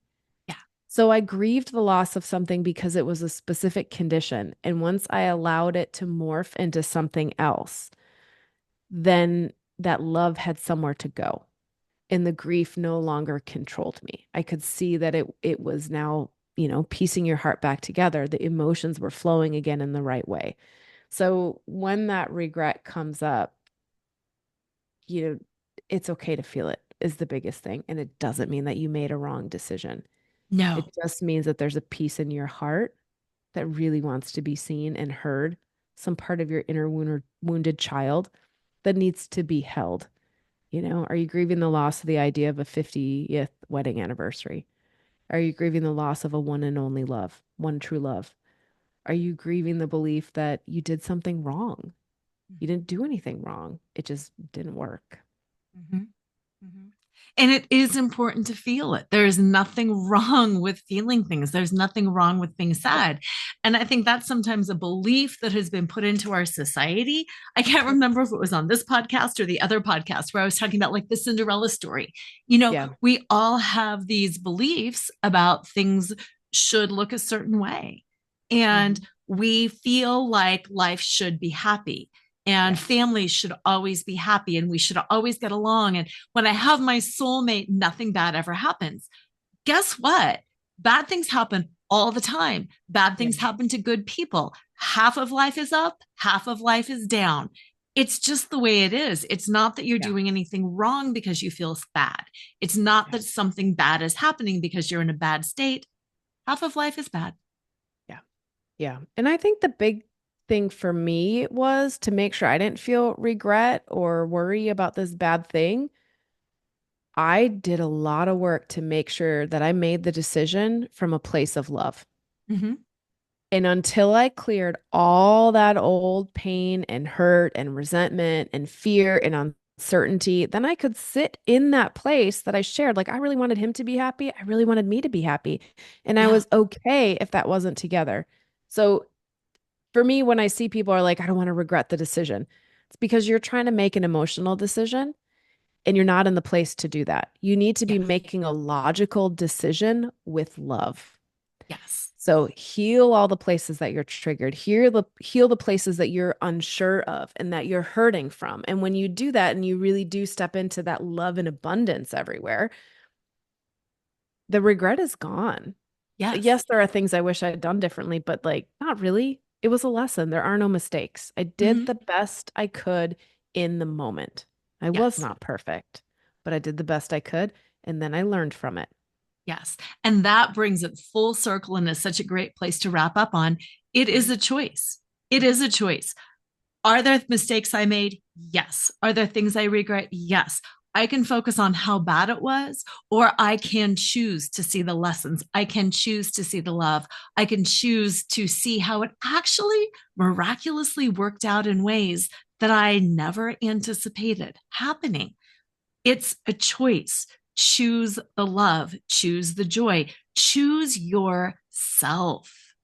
Yeah. So I grieved the loss of something because it was a specific condition. And once I allowed it to morph into something else, then that love had somewhere to go. and the grief no longer controlled me. I could see that it was now, piecing your heart back together. The emotions were flowing again in the right way. So when that regret comes up, you know, it's okay to feel it is the biggest thing. And it doesn't mean that you made a wrong decision. It No. just means that there's a piece in your heart that really wants to be seen and heard, some part of your inner wounded child that needs to be held. Are you grieving the loss of the idea of a 50th wedding anniversary? Are you grieving the loss of a one and only love, one true love? Are you grieving the belief that you did something wrong? You didn't do anything wrong. It just didn't work. Mhm. Mhm. And it is important to feel it. There's nothing wrong with feeling things. There's nothing wrong with being sad. And I think that's sometimes a belief that has been put into our society. I can't remember if it was on this podcast or the other podcast where I was talking about like the Cinderella story. Yeah. We all have these beliefs about things should look a certain way. And Hmm. we feel like life should be happy and Yes. families should always be happy and we should always get along. And when I have my soulmate, nothing bad ever happens. Guess what? Bad things happen all the time. Bad Yeah. things happen to good people. Half of life is up, half of life is down. It's just the way it is. It's not that you're Yeah. doing anything wrong because you feel bad. It's not Yeah. that something bad is happening because you're in a bad state. Half of life is bad. Yeah. Yeah. And I think the big thing for me was to make sure I didn't feel regret or worry about this bad thing. I did a lot of work to make sure that I made the decision from a place of love. Mm-hmm. And until I cleared all that old pain and hurt and resentment and fear and uncertainty, then I could sit in that place that I shared. Like, I really wanted him to be happy. I really wanted me to be happy. And I Yeah. was okay if that wasn't together. So for me, when I see people are like, I don't want to regret the decision, it's because you're trying to make an emotional decision and you're not in the place to do that. You need to be Yes. making a logical decision with love. Yes. So heal all the places that you're triggered. Heal the places that you're unsure of and that you're hurting from. And when you do that and you really do step into that love and abundance everywhere, the regret is gone. Yes. Yes, there are things I wish I had done differently, but like not really. It was a lesson. There are no mistakes. I did Mm-hmm. the best I could in the moment. I was Yes. not perfect, but I did the best I could, and then I learned from it. Yes. And that brings it full circle and is such a great place to wrap up on. It is a choice. It is a choice. Are there mistakes I made? Yes. Are there things I regret? Yes. I can focus on how bad it was, or I can choose to see the lessons. I can choose to see the love. I can choose to see how it actually miraculously worked out in ways that I never anticipated happening. It's a choice. Choose the love, choose the joy, choose yourself.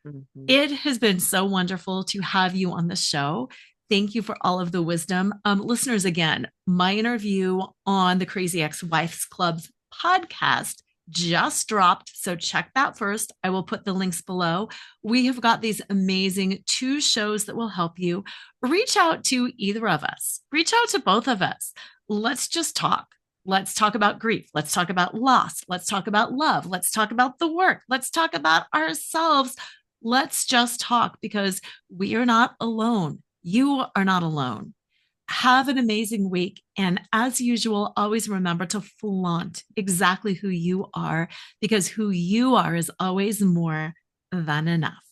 Mhm. It has been so wonderful to have you on the show. Thank you for all of the wisdom. Listeners, again, my interview on the Crazy Ex Wives Club's podcast just dropped. So check that first. I will put the links below. We have got these amazing two shows that will help you. Reach out to either of us, reach out to both of us. Let's just talk. Let's talk about grief. Let's talk about loss. Let's talk about love. Let's talk about the work. Let's talk about ourselves. Let's just talk because we are not alone. You are not alone. Have an amazing week. And as usual, always remember to flaunt exactly who you are because who you are is always more than enough.